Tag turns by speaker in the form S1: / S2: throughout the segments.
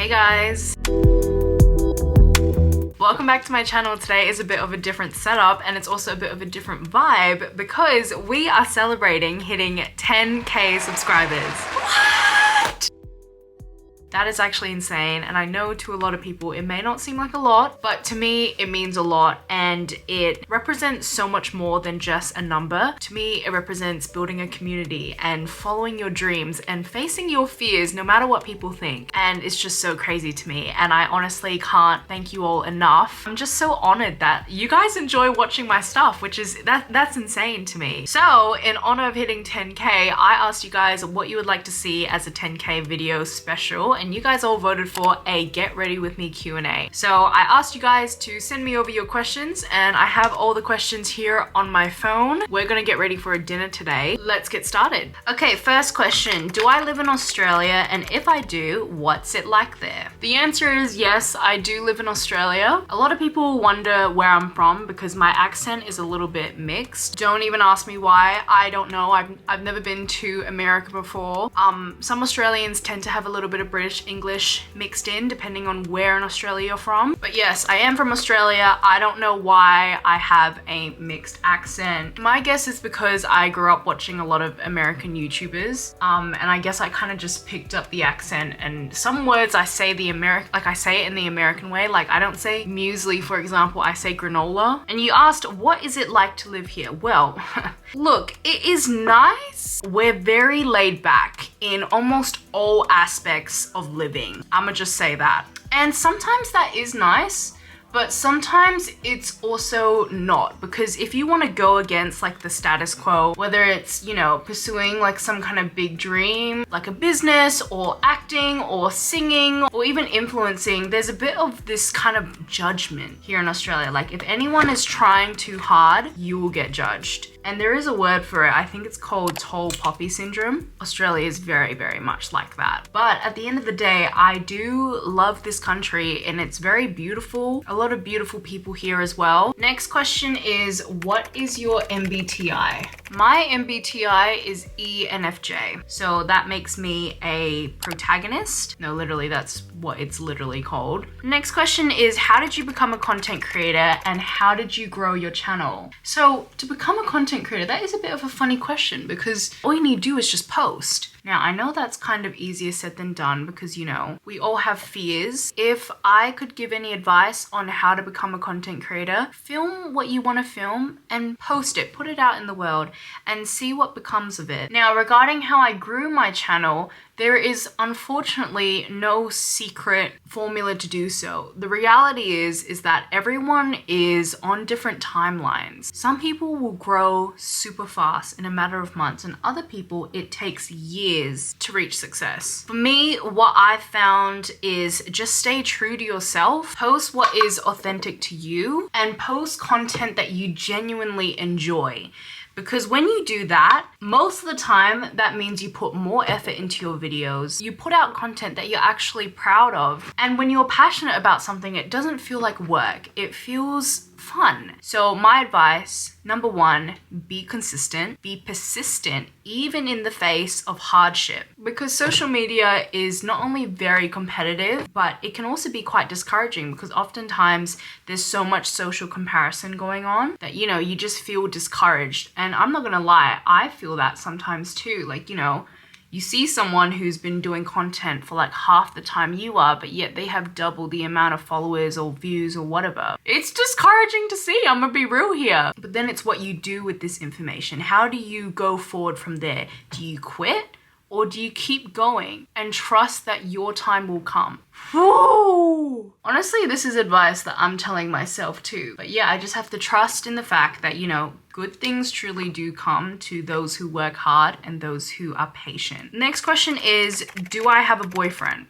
S1: Hey guys! Welcome back to my channel. Today is a bit of a different setup and it's also a bit of a different vibe because we are celebrating hitting 10k subscribers. What? That is actually insane, and I know to a lot of people it may not seem like a lot, but to me it means a lot and it represents so much more than just a number. To me it represents building a community and following your dreams and facing your fears no matter what people think, and it's just so crazy to me and I honestly can't thank you all enough. I'm just so honored that you guys enjoy watching my stuff, which is that's insane to me. So in honor of hitting 10k, I asked you guys what you would like to see as a 10k video special, and you guys all voted for a get ready with me Q&A. So I asked you guys to send me over your questions and I have all the questions here on my phone. We're gonna get ready for a dinner today. Let's get started. Okay, first question. Do I live in Australia? And if I do, what's it like there? The answer is yes, I do live in Australia. A lot of people wonder where I'm from because my accent is a little bit mixed. Don't even ask me why. I don't know. I've never been to America before. Some Australians tend to have a little bit of British English mixed in depending on where in Australia you're from. But yes, I am from Australia. I don't know why I have a mixed accent. My guess is because I grew up watching a lot of American YouTubers, and I guess I kind of just picked up the accent, and some words I say I say it in the American way. Like I don't say muesli, for example, I say granola. And you asked, what is it like to live here? Well, look, it is nice. We're very laid back in almost all aspects of living. I'ma just say that. And sometimes that is nice, but sometimes it's also not, because if you want to go against like the status quo, whether it's, you know, pursuing like some kind of big dream, like a business or acting or singing or even influencing, there's a bit of this kind of judgment here in Australia. Like if anyone is trying too hard, you will get judged. And there is a word for it. I think it's called tall poppy syndrome. Australia is very, very much like that. But at the end of the day, I do love this country and it's very beautiful. A lot of beautiful people here as well. Next question is, what is your MBTI? My MBTI is ENFJ. So that makes me a protagonist. No, literally, that's what it's literally called. Next question is, how did you become a content creator and how did you grow your channel? So to become a content creator, that is a bit of a funny question because all you need to do is just post. Now, I know that's kind of easier said than done because, you know, we all have fears. If I could give any advice on how to become a content creator, film what you want to film and post it, put it out in the world and see what becomes of it. Now, regarding how I grew my channel, there is unfortunately no secret formula to do so. The reality is that everyone is on different timelines. Some people will grow super fast in a matter of months, and other people it takes years to reach success. For me, what I found is just stay true to yourself, post what is authentic to you, and post content that you genuinely enjoy. Because when you do that, most of the time, that means you put more effort into your videos. You put out content that you're actually proud of. And when you're passionate about something, it doesn't feel like work. It feels fun. So my advice, number one, be consistent, be persistent, even in the face of hardship. Because social media is not only very competitive, but it can also be quite discouraging because oftentimes there's so much social comparison going on that, you know, you just feel discouraged. And I'm not gonna lie, I feel that sometimes too. Like, you know, you see someone who's been doing content for like half the time you are, but yet they have double the amount of followers or views or whatever. It's discouraging to see, I'm gonna be real here. But then it's what you do with this information. How do you go forward from there? Do you quit? Or do you keep going and trust that your time will come? Woo! Honestly, this is advice that I'm telling myself too. But yeah, I just have to trust in the fact that, you know, good things truly do come to those who work hard and those who are patient. Next question is, do I have a boyfriend?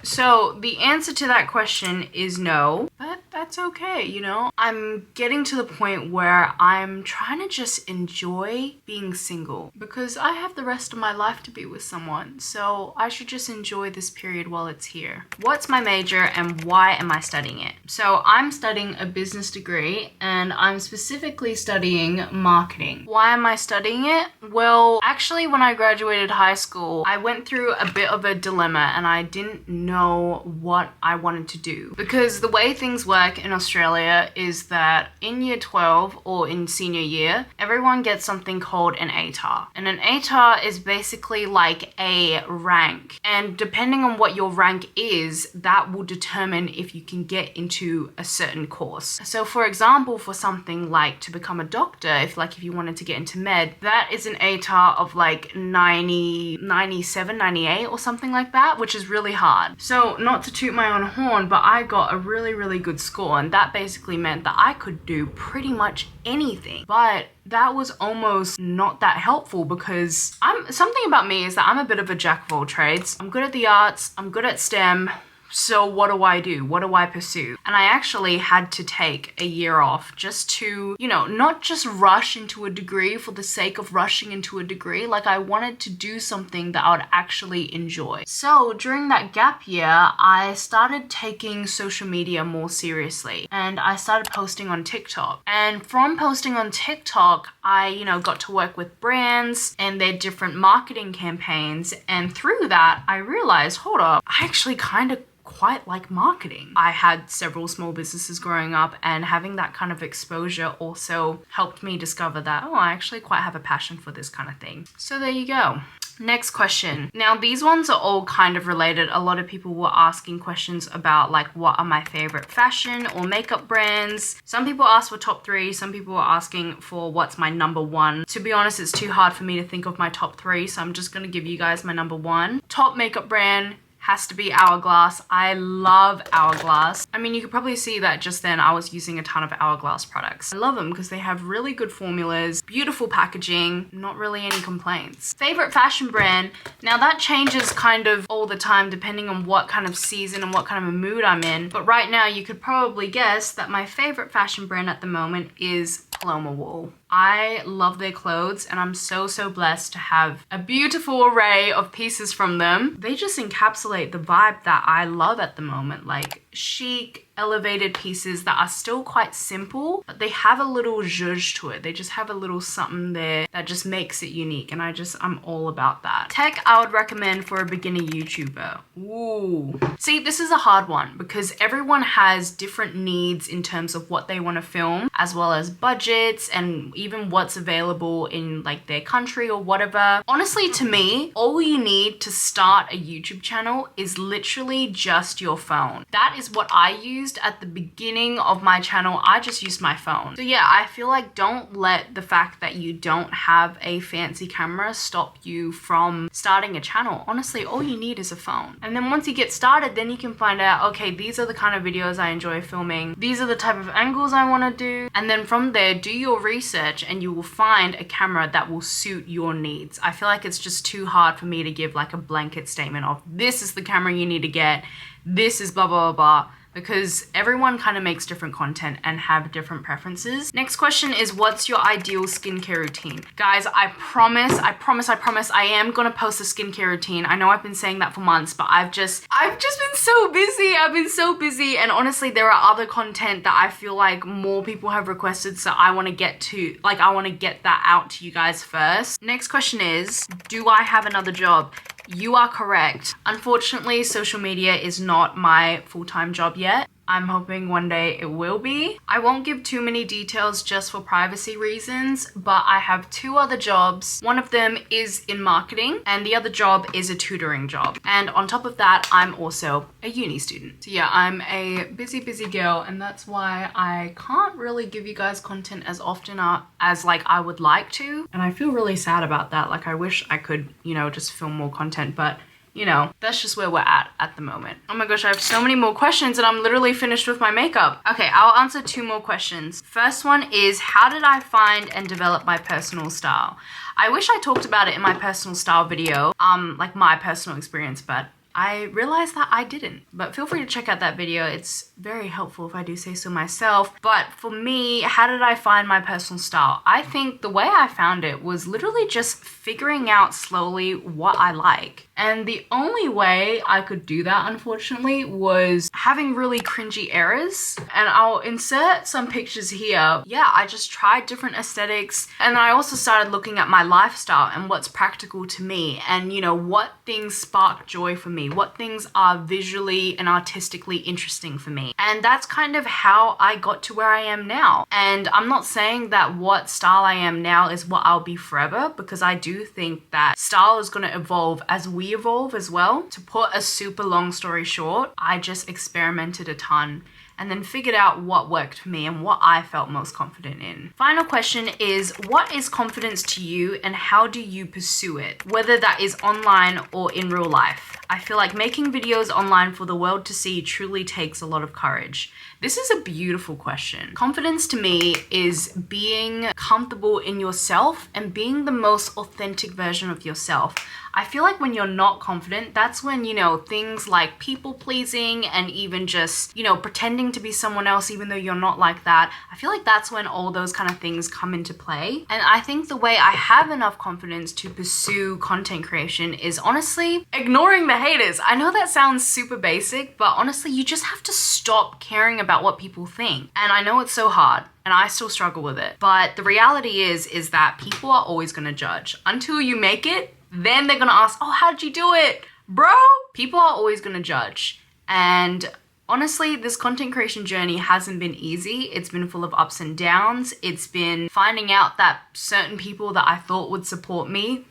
S1: So the answer to that question is no, but that's okay, you know? I'm getting to the point where I'm trying to just enjoy being single because I have the rest of my life to be with someone. So I should just enjoy this period while it's here. What's my major and why am I studying it? So I'm studying a business degree and I'm specifically studying marketing. Why am I studying it? Well, actually when I graduated high school, I went through a bit of a dilemma and I didn't know what I wanted to do. Because the way things work in Australia is that in year 12 or in senior year, everyone gets something called an ATAR. And an ATAR is basically like a rank. And depending on what your rank is, that will determine if you can get into a certain course. So for example, for something like to become a doctor, if you wanted to get into med, that is an ATAR of like 90, 97, 98 or something like that, which is really hard. So not to toot my own horn, but I got a really, really good score, and that basically meant that I could do pretty much anything. But that was almost not that helpful because something about me is that I'm a bit of a jack of all trades. I'm good at the arts, I'm good at STEM. So what do I do? What do I pursue? And I actually had to take a year off just to, you know, not just rush into a degree for the sake of rushing into a degree. Like I wanted to do something that I would actually enjoy. So during that gap year, I started taking social media more seriously and I started posting on TikTok. And from posting on TikTok, I, you know, got to work with brands and their different marketing campaigns. And through that, I realized, hold up, I actually kind of quite like marketing. I had several small businesses growing up and having that kind of exposure also helped me discover that, oh, I actually quite have a passion for this kind of thing. So there you go. Next question. Now these ones are all kind of related. A lot of people were asking questions about like what are my favorite fashion or makeup brands. Some people asked for top 3, some people were asking for what's my number 1. To be honest, it's too hard for me to think of my top 3, so I'm just gonna give you guys my number 1. Top makeup brand has to be Hourglass. I love Hourglass. I mean, you could probably see that just then I was using a ton of Hourglass products. I love them because they have really good formulas, beautiful packaging, not really any complaints. Favorite fashion brand. Now that changes kind of all the time depending on what kind of season and what kind of a mood I'm in. But right now you could probably guess that my favorite fashion brand at the moment is Paloma Wool. I love their clothes and I'm so blessed to have a beautiful array of pieces from them. They just encapsulate the vibe that I love at the moment, like chic, elevated pieces that are still quite simple, but they have a little zhuzh to it. They just have a little something there that just makes it unique, and I'm all about that. Tech I would recommend for a beginner YouTuber. Ooh. See, this is a hard one because everyone has different needs in terms of what they want to film, as well as budgets and even what's available in like their country or whatever. Honestly, to me, all you need to start a YouTube channel is literally just your phone. That is what I used at the beginning of my channel. I just used my phone. So yeah, I feel like don't let the fact that you don't have a fancy camera stop you from starting a channel. Honestly, all you need is a phone. And then once you get started, then you can find out, okay, these are the kind of videos I enjoy filming. These are the type of angles I want to do. And then from there, do your research and you will find a camera that will suit your needs. I feel like it's just too hard for me to give like a blanket statement of this is the camera you need to get, this is blah, blah, blah, blah, because everyone kind of makes different content and have different preferences. Next question is, what's your ideal skincare routine? Guys, I promise I am gonna post a skincare routine. I know I've been saying that for months, but I've just been so busy. I've been so busy, and honestly, there are other content that I feel like more people have requested, so I wanna get that out to you guys first. Next question is, do I have another job? You are correct. Unfortunately, social media is not my full-time job yet. I'm hoping one day it will be. I won't give too many details just for privacy reasons, but I have 2 other jobs. One of them is in marketing and the other job is a tutoring job. And on top of that, I'm also a uni student. So yeah, I'm a busy girl, and that's why I can't really give you guys content as often as like I would like to. And I feel really sad about that. Like I wish I could, you know, just film more content, but you know, that's just where we're at the moment. Oh my gosh, I have so many more questions and I'm literally finished with my makeup. Okay, I'll answer 2 more questions. First one is, how did I find and develop my personal style? I wish I talked about it in my personal style video, like my personal experience, but I realized that I didn't. But feel free to check out that video. It's very helpful if I do say so myself. But for me, how did I find my personal style? I think the way I found it was literally just figuring out slowly what I like. And the only way I could do that, unfortunately, was having really cringy errors. And I'll insert some pictures here. Yeah, I just tried different aesthetics. And I also started looking at my lifestyle and what's practical to me. And, you know, what things spark joy for me. What things are visually and artistically interesting for me. And that's kind of how I got to where I am now. And I'm not saying that what style I am now is what I'll be forever, because I do think that style is going to evolve as we evolve as well. To put a super long story short, I just experimented a ton and then figured out what worked for me and what I felt most confident in. Final question is, what is confidence to you and how do you pursue it? Whether that is online or in real life. I feel like making videos online for the world to see truly takes a lot of courage. This is a beautiful question. Confidence to me is being comfortable in yourself and being the most authentic version of yourself. I feel like when you're not confident, that's when, you know, things like people pleasing and even just, you know, pretending to be someone else even though you're not like that. I feel like that's when all those kind of things come into play. And I think the way I have enough confidence to pursue content creation is honestly ignoring the haters. I know that sounds super basic, but honestly, you just have to stop caring about what people think. And I know it's so hard. And I still struggle with it. But the reality is that people are always gonna judge. Until you make it, then they're gonna ask, oh, how did you do it, bro? People are always gonna judge. And honestly, this content creation journey hasn't been easy. It's been full of ups and downs. It's been finding out that certain people that I thought would support me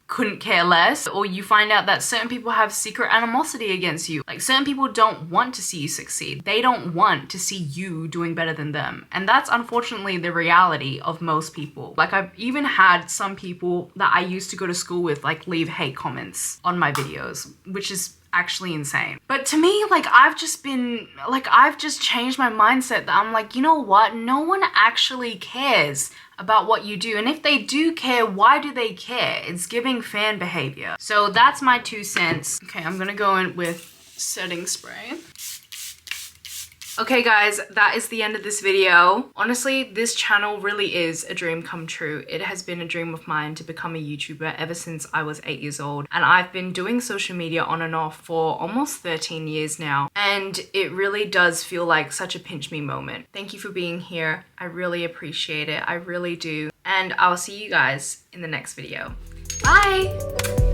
S1: couldn't care less, or you find out that certain people have secret animosity against you. Like, certain people don't want to see you succeed. They don't want to see you doing better than them. And that's unfortunately the reality of most people. Like, I've even had some people that I used to go to school with, like, leave hate comments on my videos, which is actually insane. But to me, like, I've just changed my mindset that I'm like, you know what? No one actually cares about what you do. And if they do care, why do they care? It's giving fan behavior. So that's my 2 cents. Okay, I'm gonna go in with setting spray. Okay guys, that is the end of this video. Honestly, this channel really is a dream come true. It has been a dream of mine to become a YouTuber ever since I was 8 years old. And I've been doing social media on and off for almost 13 years now. And it really does feel like such a pinch me moment. Thank you for being here. I really appreciate it. I really do. And I'll see you guys in the next video. Bye!